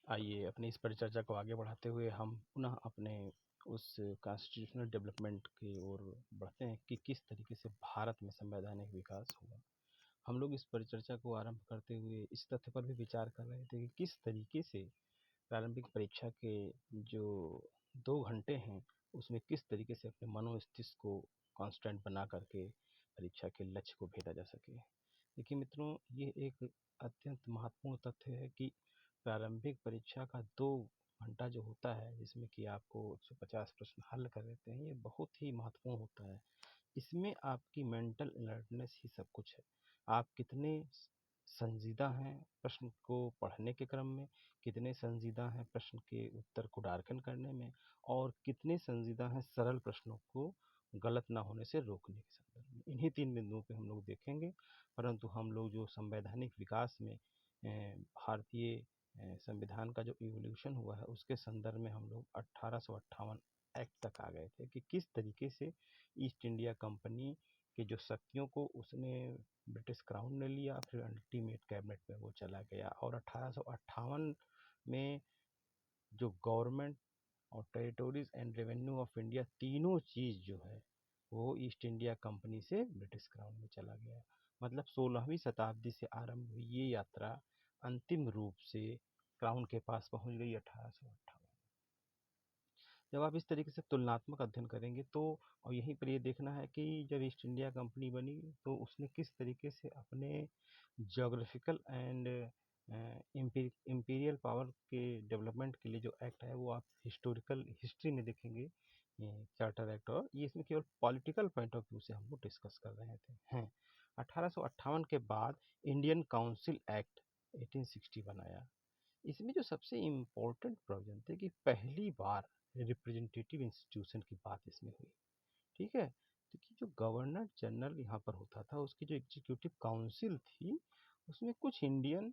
आइए अपनी इस परिचर्चा को आगे बढ़ाते हुए हम पुनः अपने उस कॉन्स्टिट्यूशनल डेवलपमेंट की ओर बढ़ते हैं कि किस तरीके से भारत में संवैधानिक विकास हुआ। हम लोग इस परिचर्चा को आरंभ करते हुए इस तथ्य पर भी विचार कर रहे थे कि किस तरीके से प्रारंभिक परीक्षा के जो 2 घंटे हैं उसमें किस तरीके से अपने मनोस्थिति को कांस्टेंट बना करके परीक्षा के लक्ष्य को भेदा जा सके। देखिए मित्रों, ये एक अत्यंत महत्वपूर्ण तथ्य है कि प्रारंभिक परीक्षा का 2 घंटा जो होता है जिसमें कि आपको 150 प्रश्न हल कर देते हैं, ये बहुत ही महत्वपूर्ण होता है। इसमें आपकी मेंटल अलर्टनेस ही सब कुछ है। आप कितने संजीदा हैं प्रश्न को पढ़ने के क्रम में, कितने संजीदा हैं प्रश्न के उत्तर को डार्कन करने में, और कितने संजीदा हैं सरल प्रश्नों को गलत ना होने से रोकने के संदर्भ में। इन्हीं 3 बिंदुओं पे हम लोग देखेंगे। परंतु हम लोग जो संवैधानिक विकास में भारतीय संविधान का जो इवोल्यूशन हुआ है उसके संदर्भ में हम लोग 1858 एक्ट तक आ गए थे कि किस तरीके से ईस्ट इंडिया कंपनी के जो शक्तियों को उसने ब्रिटिश क्राउन ने लिया, फिर अल्टीमेट कैबिनेट में वो चला गया, और 1858 में जो गवर्नमेंट और territories and revenue of India तीनों चीज़ जो है वो ईस्ट इंडिया कंपनी से ब्रिटिश क्राउन में चला गया। मतलब 16वीं शताब्दी से आरंभ हुई ये यात्रा अंतिम रूप से क्राउन के पास पहुंच गई 1858। जब आप इस तरीके से तुलनात्मक अध्ययन करेंगे तो और यहीं पर ये देखना है कि जब ईस्ट इंडिया कंपनी बनी तो उसने किस तरीके से अपने जोग्राफिकल एंड इम्पीरियल पावर के डेवलपमेंट के लिए जो एक्ट है वो आप हिस्टोरिकल हिस्ट्री में देखेंगे। ये चार्टर एक्ट, और ये इसमें केवल पॉलिटिकल पॉइंट ऑफ व्यू से हम लोग डिस्कस कर रहे थे हैं। 1858 के बाद इंडियन काउंसिल एक्ट 1860 बनाया। इसमें जो सबसे इम्पोर्टेंट प्रोविजन थे कि पहली बार रिप्रेजेंटेटिव इंस्टीट्यूशन की बात इसमें हुई। ठीक है, तो कि जो गवर्नर जनरल यहाँ पर होता था उसकी जो एग्जीक्यूटिव काउंसिल थी उसमें कुछ Indian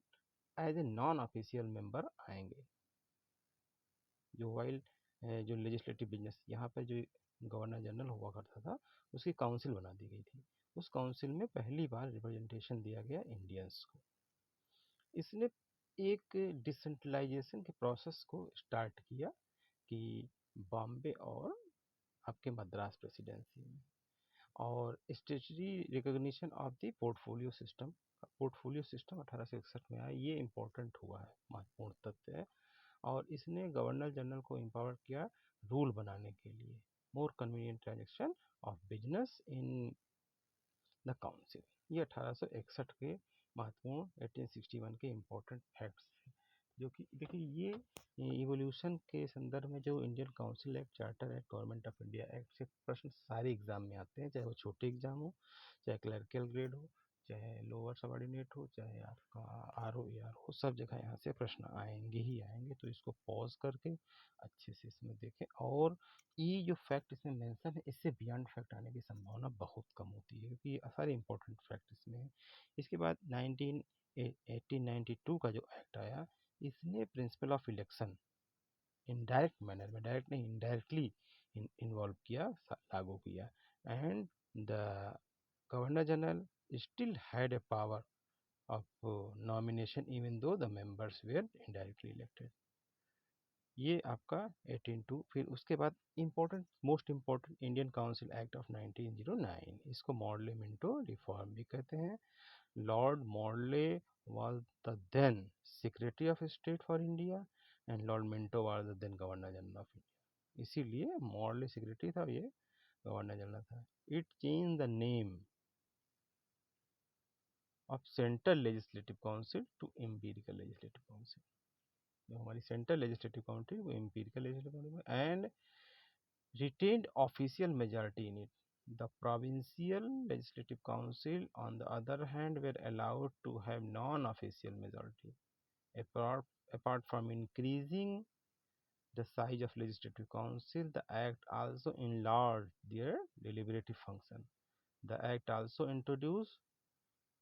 as a non official member आएंगे। जो वाइल जो लेजिस्लेटिव बिजनेस यहाँ पर जो गवर्नर जनरल हुआ करता था उसकी काउंसिल बना दी गई थी। उस काउंसिल में पहली बार रिप्रेजेंटेशन दिया गया इंडियंस को। इसने एक डिसेंट्रलाइजेशन के प्रोसेस को स्टार्ट किया कि बॉम्बे और आपके मद्रास प्रेसिडेंसी में, और statutory recognition of the portfolio system 1861 में आया। ये इम्पोर्टेंट हुआ है, महत्वपूर्ण तथ्य है। और इसने गवर्नर जनरल को एम्पावर किया रूल बनाने के लिए, more convenient transaction of business in the council. ये 1861 के महत्वपूर्ण 1861 के इम्पोर्टेंट फैक्ट्स हैं जो कि देखिए ये इवोल्यूशन के संदर्भ में जो Indian council act, charter act, government of India act से प्रश्न सारे एग्जाम में आते हैं, चाहे वो छोटे एग्जाम हो, चाहे क्लर्कल ग्रेड हो, चाहे लोअर सबऑर्डिनेट हो, चाहे आपका आर ओ ए आर हो, सब जगह यहाँ से प्रश्न आएंगे ही आएंगे। तो इसको पॉज करके अच्छे से इसमें देखें, और ये जो फैक्ट इसमें मेंशन है इससे बियॉन्ड फैक्ट आने की संभावना बहुत कम होती है क्योंकि ये सारे इंपॉर्टेंट फैक्ट इसमें है। इसके बाद 1892 का जो एक्ट आया इसने principle of election indirect manner में, डायरेक्ट नहीं इनडायरेक्टली इन्वॉल्व किया, लागू किया। And the governor general still had a power of nomination even though the members were indirectly elected. ये आपका 18 फिर उसके बाद important, most important Indian council act of 1909, इसको मॉडले मिंटो रिफॉर्म भी कहते हैं। Lord Morley was the then Secretary of State for India and Lord Minto was the then Governor General of India. इसीलिए मॉडले सेक्रेटरी था और ये governor general था। It change the name of central legislative council to empirical legislative council. जो हमारी central legislative council वो empirical legislative council and retained official majority in it. The provincial legislative council, on the other hand, were allowed to have non-official majority. Apart from increasing the size of legislative council, the act also enlarged their deliberative function. The act also introduced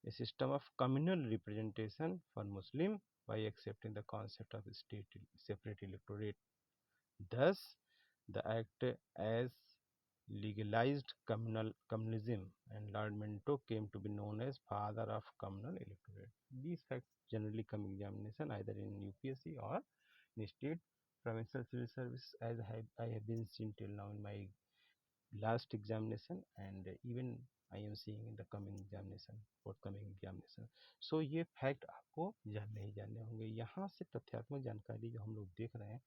a system of communal representation for Muslim by accepting the concept of state separate electorate. Thus, the act as legalized communalism, and Lord Minto came to be known as father of communal electorate. These facts generally come examination either in UPSC or in state provincial civil service as I have been seen till now in my last examination and even I am seeing in the coming examination, forthcoming examination. So ये fact आपको जानने ही जानने होंगे। यहाँ से तथ्यात्मक जानकारी जो हम लोग देख रहे हैं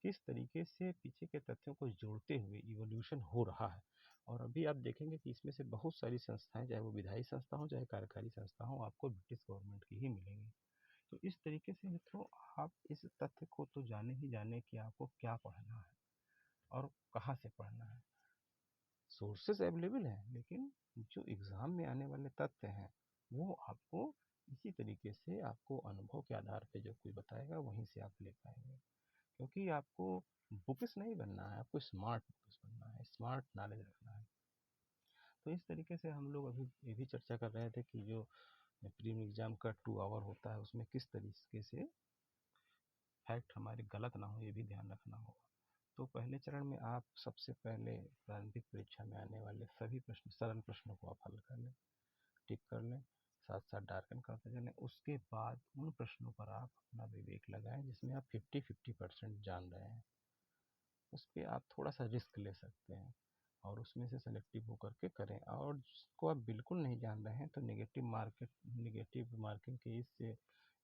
किस तरीके से पीछे के तथ्यों को जोड़ते हुए इवोल्यूशन हो रहा है। और अभी आप देखेंगे कि इसमें से बहुत सारी संस्थाएं, चाहे वो विधायी संस्था हो चाहे कार्यकारी संस्था हो, आपको ब्रिटिश गवर्नमेंट की ही मिलेंगी। तो इस तरीके से मित्रों आप इस तथ्य को तो जाने ही जाने कि आपको क्या पढ़ना है और कहाँ से पढ़ना है। सोर्सेस अवेलेबल हैं, लेकिन जो एग्ज़ाम में आने वाले तथ्य हैं वो आपको इसी तरीके से आपको अनुभव के आधार पे जो कोई बताएगा वहीं से आप ले पाएंगे। क्योंकि आपको बुकिश नहीं बनना है, आपको स्मार्ट बुकिश बनना है, स्मार्ट नॉलेज रखना है। तो इस तरीके से हम लोग अभी ये भी चर्चा कर रहे थे कि जो प्रीलिम एग्ज़ाम का 2 आवर होता है उसमें किस तरीके से फैक्ट हमारे गलत ना हो, ये भी ध्यान रखना होगा। तो पहले चरण में आप सबसे पहले प्रारंभिक परीक्षा में आने वाले सभी प्रश्न, सरल प्रश्नों को आप हल कर लें, टिक कर लें, साथ साथ डार्कन करते चलें। उसके बाद उन प्रश्नों पर आप अपना विवेक लगाएं जिसमें आप 50-50% जान रहे हैं, उस पर आप थोड़ा सा रिस्क ले सकते हैं और उसमें से सेलेक्टिव होकर के करें। और जिसको आप बिल्कुल नहीं जान रहे हैं तो नेगेटिव मार्किंग के इस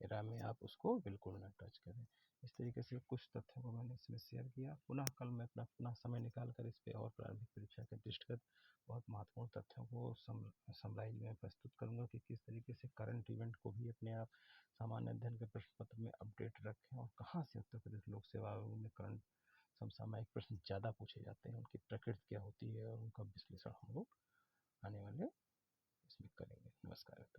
एरा में आप उसको बिल्कुल ना टच करें। इस तरीके से कुछ तथ्यों को मैंने इसमें शेयर किया। पुनः कल मैं अपना पुनः समय निकाल कर इस पर और प्रारंभिक परीक्षा के दृष्टिगत बहुत महत्वपूर्ण तथ्यों को समराइज में प्रस्तुत करूंगा कि किस तरीके से करंट इवेंट को भी अपने आप सामान्य अध्ययन के प्रश्न पत्र में अपडेट रखें और कहाँ से उत्तर प्रदेश लोक सेवा आयोग में करंट समसामयिक प्रश्न ज़्यादा पूछे जाते हैं, उनकी प्रकृति क्या होती है और उनका विश्लेषण हम लोग आने वाले इसमें करेंगे। नमस्कार।